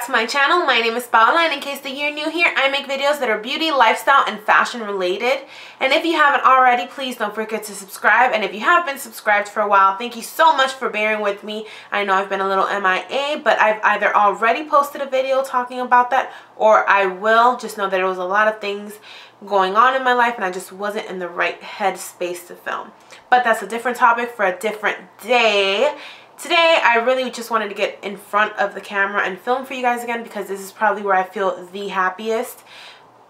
back to my channel. My name is Paola, and in case that you're new here, I make videos that are beauty, lifestyle, and fashion related. And if you haven't already, please don't forget to subscribe. And if you have been subscribed for a while, thank you so much for bearing with me. I know I've been a little MIA, but I've either already posted a video talking about that, or I will. Just know that there was a lot of things going on in my life, and I just wasn't in the right headspace to film. But that's a different topic for a different day. Today, I really just wanted to get in front of the camera and film for you guys again, because this is probably where I feel the happiest,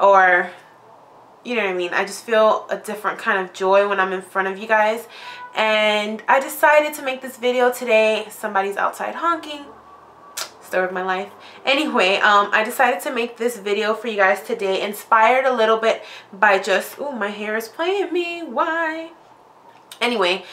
or you know what I mean. I just feel a different kind of joy when I'm in front of you guys, and I decided to make this video today. Somebody's outside honking. Story of my life. Anyway, I decided to make this video for you guys today, inspired a little bit by just, ooh, my hair is playing me, why? Anyway,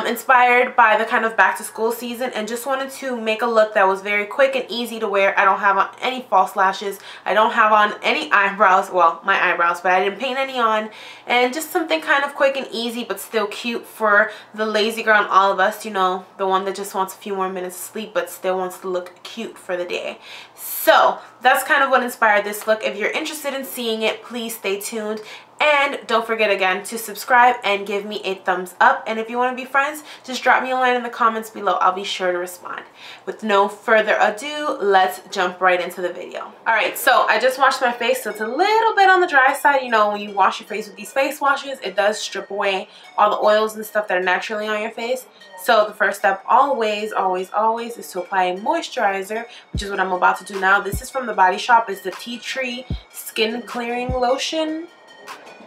inspired by the kind of back to school season, and just wanted to make a look that was very quick and easy to wear. I don't have on any false lashes. I don't have on any eyebrows. Well, my eyebrows, but I didn't paint any on. And just something kind of quick and easy, but still cute for the lazy girl in all of us. You know, the one that just wants a few more minutes of sleep, but still wants to look cute for the day. So that's kind of what inspired this look. If you're interested in seeing it, please stay tuned. And don't forget again to subscribe and give me a thumbs up. And if you want to be friends, just drop me a line in the comments below. I'll be sure to respond. With no further ado, let's jump right into the video. Alright, so I just washed my face, so it's a little bit on the dry side. You know, when you wash your face with these face washes, it does strip away all the oils and stuff that are naturally on your face. So the first step always is to apply a moisturizer, which is what I'm about to do now. This is from the Body Shop. It's the Tea Tree Skin Clearing Lotion.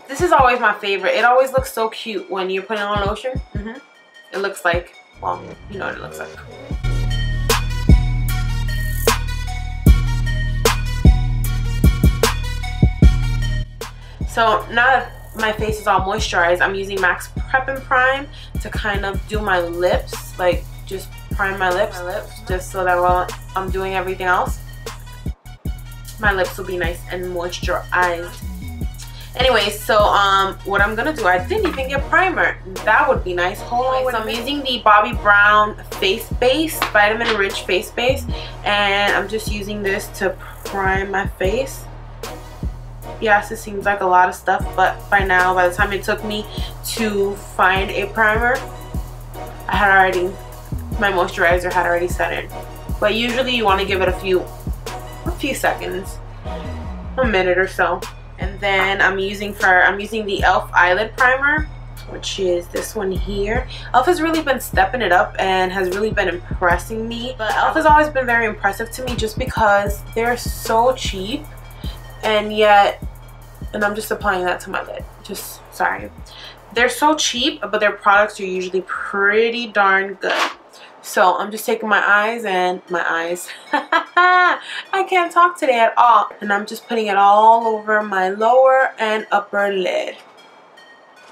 This is always my favorite. It always looks so cute when you're putting on lotion. It looks like, well, you know what it looks like. So now that my face is all moisturized, I'm using Max Prep and Prime to kind of do my lips, like just prime my lips, just so that while I'm doing everything else, my lips will be nice and moisturized. Anyway, so what I'm gonna do, I didn't even get primer. That would be nice. Hold on. So I'm using the Bobbi Brown face base, vitamin rich face base, and I'm just using this to prime my face. Yes, it seems like a lot of stuff, but by now, by the time it took me to find a primer, I had already, my moisturizer had already set in. But usually you want to give it a few seconds, a minute or so. And then I'm using the e.l.f. eyelid primer, which is this one here. e.l.f. has really been stepping it up and has really been impressing me. But e.l.f. has always been very impressive to me just because they're so cheap, and yet, and I'm just applying that to my lid. Just, sorry. They're so cheap, but their products are usually pretty darn good. So I'm just taking my eyes, I can't talk today at all. And I'm just putting it all over my lower and upper lid.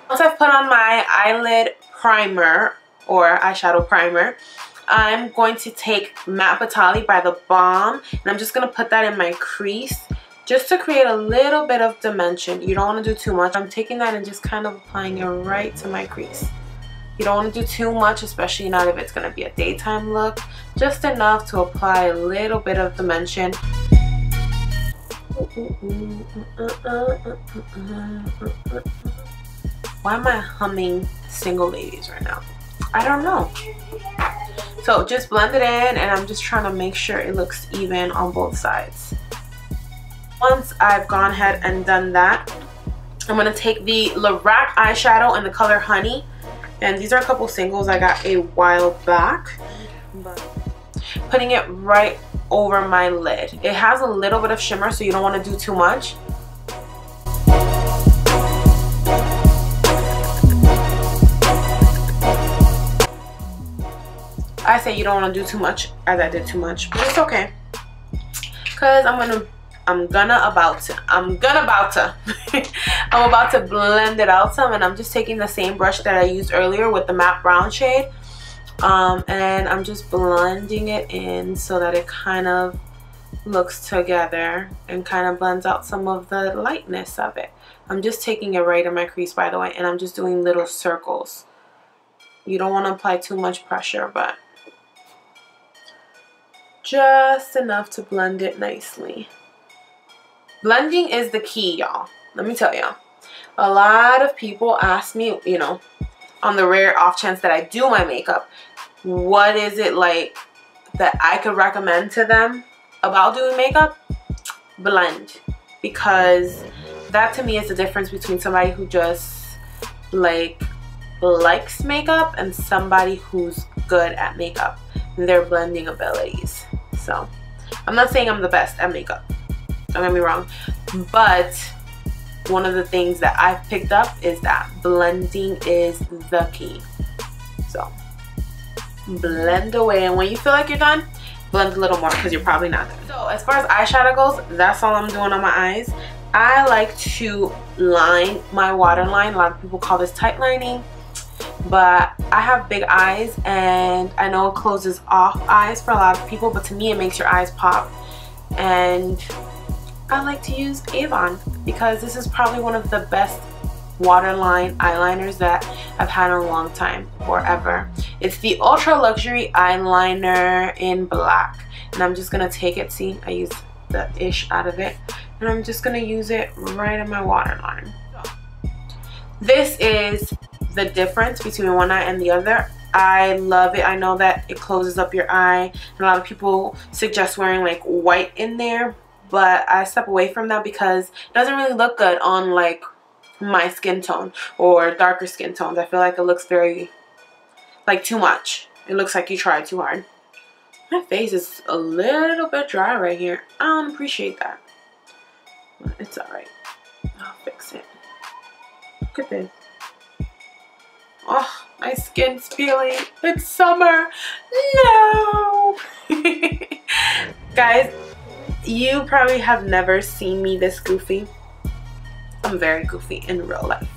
Once I've put on my eyelid primer, or eyeshadow primer, I'm going to take Matte Batali by The Balm, and I'm just going to put that in my crease, just to create a little bit of dimension. You don't want to do too much. I'm taking that and just kind of applying it right to my crease. You don't want to do too much, especially not if it's going to be a daytime look. Just enough to apply a little bit of dimension. Why am I humming Single Ladies right now? I don't know. So just blend it in, and I'm just trying to make sure it looks even on both sides. Once I've gone ahead and done that, I'm going to take the Lorac eyeshadow in the color Honey. And these are a couple singles I got a while back. But putting it right over my lid. It has a little bit of shimmer, so you don't want to do too much. I say you don't want to do too much, as I did too much, but it's okay. Cause I'm about to blend it out some, and I'm just taking the same brush that I used earlier with the matte brown shade, and I'm just blending it in so that it kind of looks together and kind of blends out some of the lightness of it. I'm just taking it right in my crease, by the way, and I'm just doing little circles. You don't want to apply too much pressure, but just enough to blend it nicely. Blending is the key, y'all. Let me tell y'all. A lot of people ask me, you know, on the rare off chance that I do my makeup, what is it like that I could recommend to them about doing makeup? Blend. Because that to me is the difference between somebody who just like likes makeup and somebody who's good at makeup, their blending abilities. So I'm not saying I'm the best at makeup, don't get me wrong, but one of the things that I've picked up is that blending is the key. So blend away, and when you feel like you're done, blend a little more because you're probably not done. So as far as eyeshadow goes, that's all I'm doing on my eyes. I like to line my waterline. A lot of people call this tight lining, but I have big eyes and I know it closes off eyes for a lot of people, but to me it makes your eyes pop. And I like to use Avon because this is probably one of the best waterline eyeliners that I've had in a long time, forever. It's the Ultra Luxury Eyeliner in black, and I'm just gonna take it. See, I used the ish out of it, and I'm just gonna use it right in my waterline. This is the difference between one eye and the other. I love it. I know that it closes up your eye, and a lot of people suggest wearing like white in there, but I step away from that because it doesn't really look good on like my skin tone or darker skin tones. I feel like it looks very like too much. It looks like you tried too hard. My face is a little bit dry right here. I don't appreciate that, but it's alright. I'll fix it. Look at this. Oh, my skin's peeling. It's summer. No. Guys, you probably have never seen me this goofy. I'm very goofy in real life,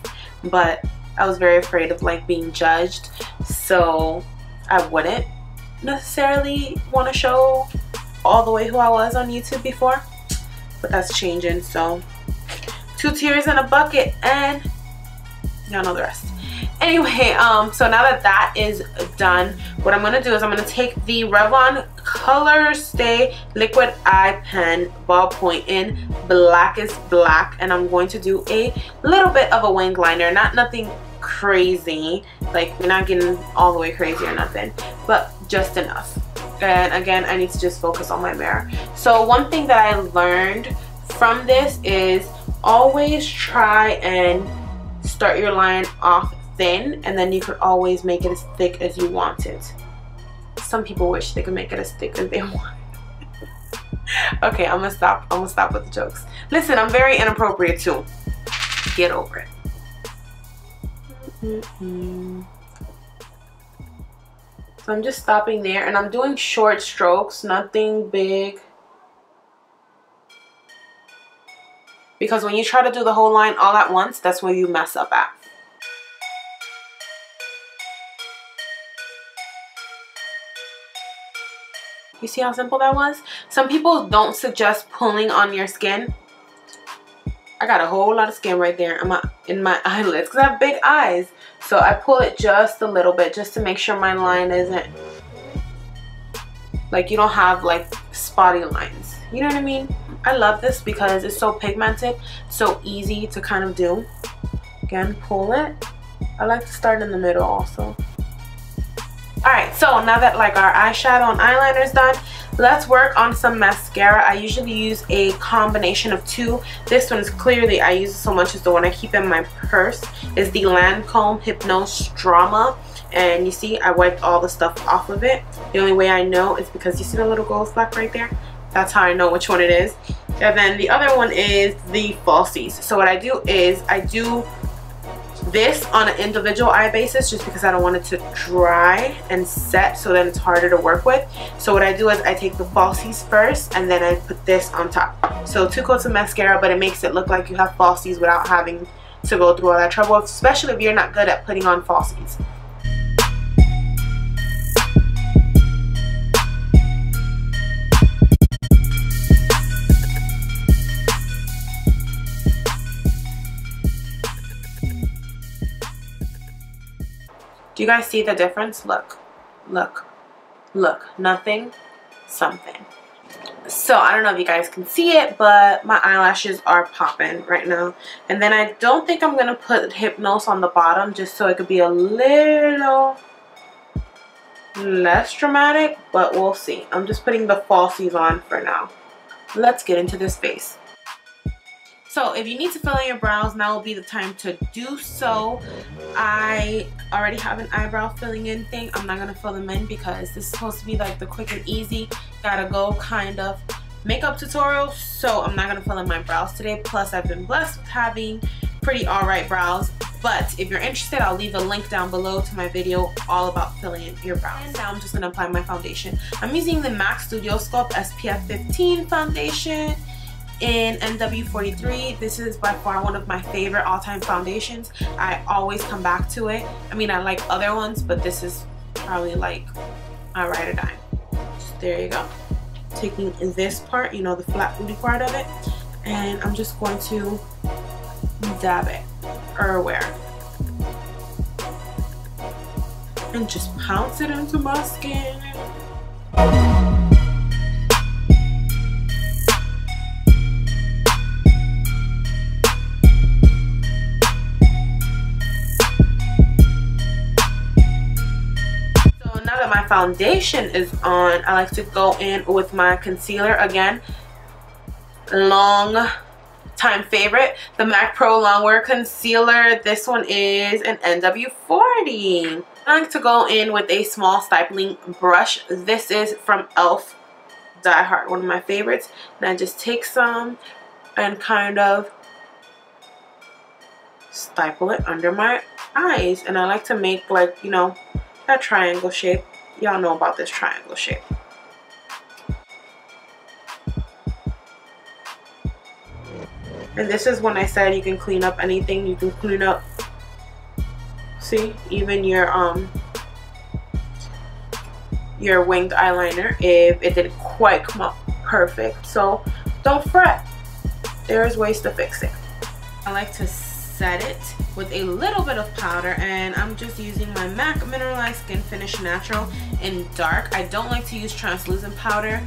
but I was very afraid of like being judged, so I wouldn't necessarily want to show all the way who I was on YouTube before, but that's changing. So 2 tears in a bucket and y'all know the rest. Anyway, so now that that is done, what I'm gonna do is I'm gonna take the Revlon Color Stay Liquid Eye Pen ballpoint in Blackest Black, and I'm going to do a little bit of a winged liner. Nothing crazy, like we're not getting all the way crazy or nothing, but just enough. And again, I need to just focus on my mirror. So one thing that I learned from this is always try and start your line off thin, and then you could always make it as thick as you want it. Some people wish they could make it as thick as they want. Okay, I'm gonna stop with the jokes. Listen, I'm very inappropriate too. Get over it. So I'm just stopping there, and I'm doing short strokes, nothing big, because when you try to do the whole line all at once, that's where you mess up at. You see how simple that was? Some people don't suggest pulling on your skin. I got a whole lot of skin right there in my eyelids because I have big eyes. So I pull it just a little bit just to make sure my line isn't, like, you don't have like spotty lines. You know what I mean? I love this because it's so pigmented, so easy to kind of do. Again, pull it. I like to start in the middle also. Alright, so now that like our eyeshadow and eyeliner is done, let's work on some mascara. I usually use a combination of 2. This one is clearly, I use it so much, is the one I keep in my purse. Is the Lancome Hypnose Drama. And you see, I wiped all the stuff off of it. The only way I know is because you see the little gold fleck right there? That's how I know which one it is. And then the other one is the falsies. So what I do is I do this on an individual eye basis just because I don't want it to dry and set, so then it's harder to work with. So what I do is I take the falsies first and then I put this on top. So 2 coats of mascara, but it makes it look like you have falsies without having to go through all that trouble, especially if you're not good at putting on falsies. Do you guys see the difference? Look, look, look. Nothing something. So I don't know if you guys can see it, but my eyelashes are popping right now. And then I don't think I'm going to put Hypnose on the bottom just so it could be a little less dramatic, but we'll see. I'm just putting the falsies on for now. Let's get into this face. So if you need to fill in your brows, now will be the time to do so. I already have an eyebrow filling in thing. I'm not going to fill them in because this is supposed to be like the quick and easy, gotta go kind of makeup tutorial. So I'm not going to fill in my brows today. Plus I've been blessed with having pretty alright brows. But if you're interested, I'll leave a link down below to my video all about filling in your brows. And now I'm just going to apply my foundation. I'm using the MAC Studio Sculpt SPF 15 foundation in NW43. This is by far one of my favorite all-time foundations. I always come back to it. I mean, I like other ones, but this is probably like a ride or die. Just, there you go. Taking this part, you know, the flat booty part of it, and I'm just going to dab it or where, and just pounce it into my skin. My foundation is on, I like to go in with my concealer again. Long time favorite, the MAC Pro Longwear Concealer. This one is an NW40. I like to go in with a small stippling brush. This is from e.l.f. Die Hard, one of my favorites. And I just take some and kind of stipple it under my eyes. And I like to make, like, you know, that triangle shape. Y'all know about this triangle shape. And this is when I said you can clean up anything. You can clean up, see, even your winged eyeliner if it didn't quite come up perfect. So don't fret. There's ways to fix it. I like to set it with a little bit of powder, and I'm just using my MAC Mineralized Skin Finish Natural in dark. I don't like to use translucent powder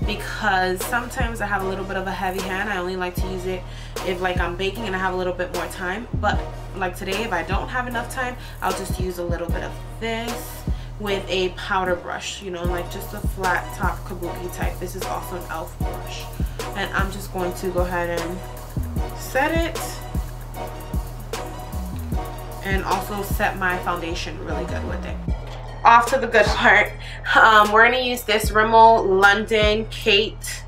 because sometimes I have a little bit of a heavy hand. I only like to use it if like I'm baking and I have a little bit more time. But like today, if I don't have enough time, I'll just use a little bit of this with a powder brush, you know, like just a flat top kabuki type. This is also an e.l.f. brush, and I'm just going to go ahead and set it, and also set my foundation really good with it. Off to the good part. We're going to use this Rimmel London Kate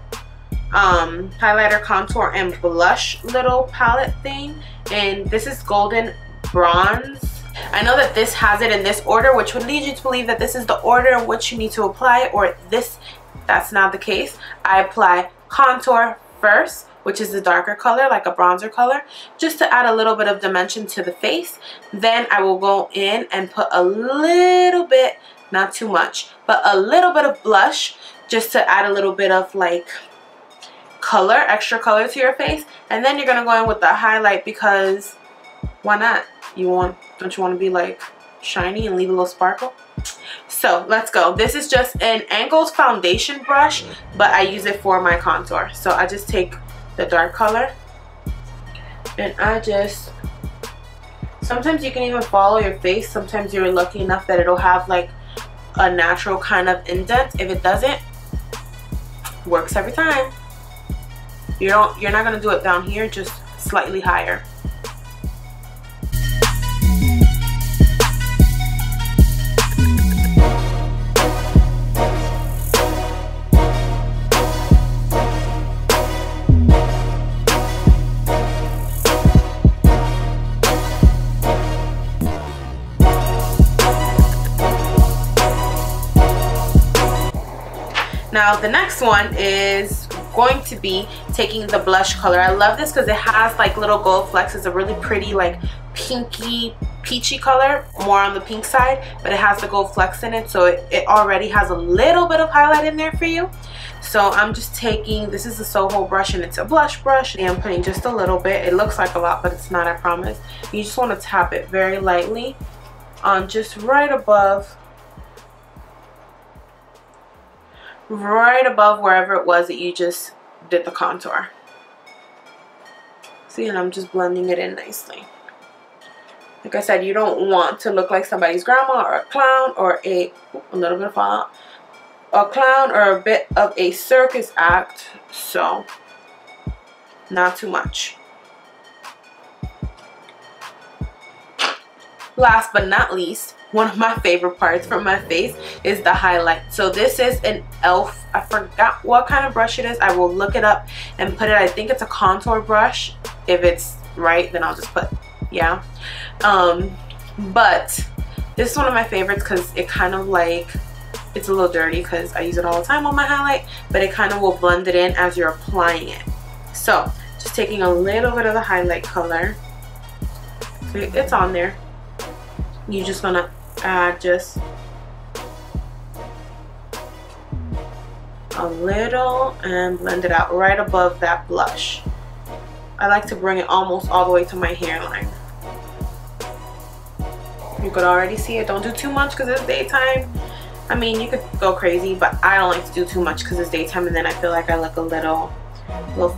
highlighter, contour, and blush little palette thing. And this is Golden Bronze. I know that this has it in this order, which would lead you to believe that this is the order in which you need to apply it, or this. That's not the case. I apply contour first, which is the darker color, like a bronzer color, just to add a little bit of dimension to the face. Then I will go in and put a little bit, not too much, but a little bit of blush, just to add a little bit of like color, extra color to your face. And then you're gonna go in with the highlight, because why not? Don't you want to be like shiny and leave a little sparkle? So let's go. This is just an Angles foundation brush, but I use it for my contour. So I just take the dark color, and I just, sometimes you can even follow your face. Sometimes you're lucky enough that it'll have like a natural kind of indent. If it doesn't, works every time. You're not gonna do it down here, just slightly higher. Now the next one is going to be taking the blush color. I love this because it has like little gold flecks. It's a really pretty like pinky peachy color, more on the pink side, but it has the gold flecks in it, so it already has a little bit of highlight in there for you. So I'm just taking, this is the Soho brush, and it's a blush brush, and I'm putting just a little bit. It looks like a lot, but it's not, I promise. You just want to tap it very lightly on just right above right above wherever it was that you just did the contour. See, and I'm just blending it in nicely. Like I said, you don't want to look like somebody's grandma or a clown or a little bit of fallout. A clown or a bit of a circus act, so not too much. Last but not least, one of my favorite parts from my face is the highlight. So this is an e.l.f. I forgot what kind of brush it is. I will look it up and put it. I think it's a contour brush. If it's right, then I'll just put, yeah. But this is one of my favorites because it kind of like, it's a little dirty because I use it all the time on my highlight, but it kind of will blend it in as you're applying it. So just taking a little bit of the highlight color. It's on there. You're just gonna add just a little and blend it out right above that blush. I like to bring it almost all the way to my hairline. You could already see it. Don't do too much because it's daytime. I mean, you could go crazy, but I don't like to do too much because it's daytime and then I feel like I look a little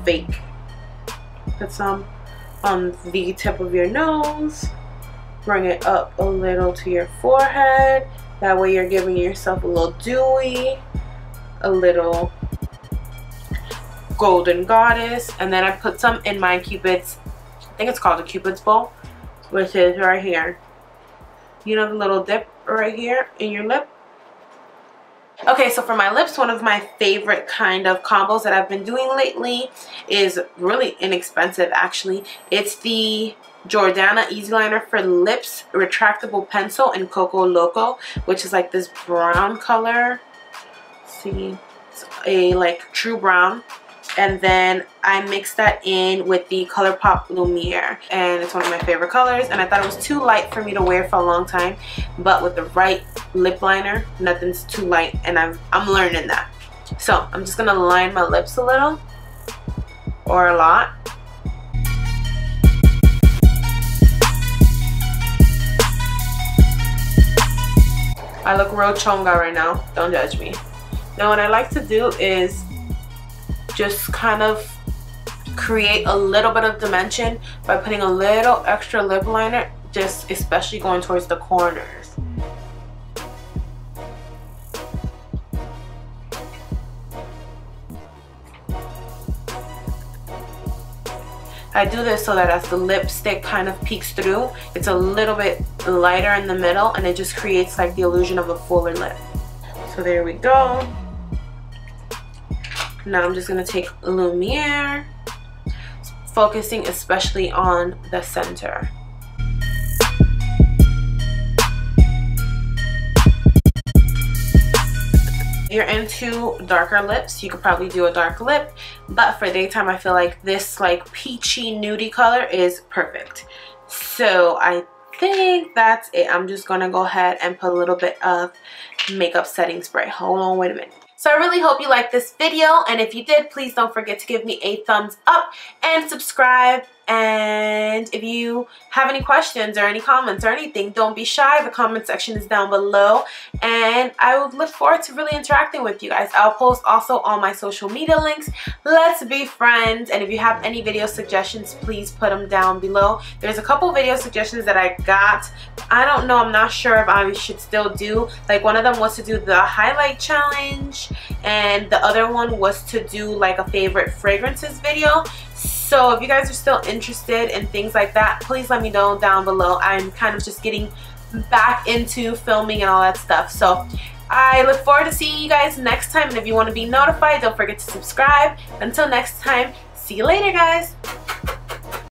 fake. Put some on the tip of your nose. Bring it up a little to your forehead. That way you're giving yourself a little dewy, a little golden goddess. And then I put some in my Cupid's, I think it's called a Cupid's bow, which is right here. You know, the little dip right here in your lip. Okay, so for my lips, one of my favorite kind of combos that I've been doing lately is really inexpensive actually. It's the Jordana Easy Liner for Lips Retractable Pencil in Coco Loco, which is like this brown color. See, it's a like true brown. And then I mixed that in with the ColourPop Lumiere, and it's one of my favorite colors, and I thought it was too light for me to wear for a long time, but with the right lip liner, nothing's too light, and I'm learning that. So I'm just gonna line my lips a little, or a lot. I look real chonga right now, don't judge me. Now what I like to do is just kind of create a little bit of dimension by putting a little extra lip liner, just especially going towards the corners. I do this so that as the lipstick kind of peeks through, it's a little bit lighter in the middle and it just creates like the illusion of a fuller lip. So there we go. Now I'm just going to take Lumiere, focusing especially on the center. If you're into darker lips, you could probably do a dark lip, but for daytime I feel like this like peachy nudie color is perfect. So I think that's it. I'm just going to go ahead and put a little bit of makeup setting spray. Hold on, wait a minute. So I really hope you liked this video, and if you did, please don't forget to give me a thumbs up and subscribe. And if you have any questions or any comments or anything, don't be shy. The comment section is down below, and I would look forward to really interacting with you guys. I'll post also all my social media links. Let's be friends. And if you have any video suggestions, please put them down below. There's a couple video suggestions that I got. I don't know, I'm not sure if I should still do, like one of them was to do the highlight challenge, and the other one was to do like a favorite fragrances video. So if you guys are still interested in things like that, please let me know down below. I'm kind of just getting back into filming and all that stuff. So I look forward to seeing you guys next time. And if you want to be notified, don't forget to subscribe. Until next time, see you later, guys.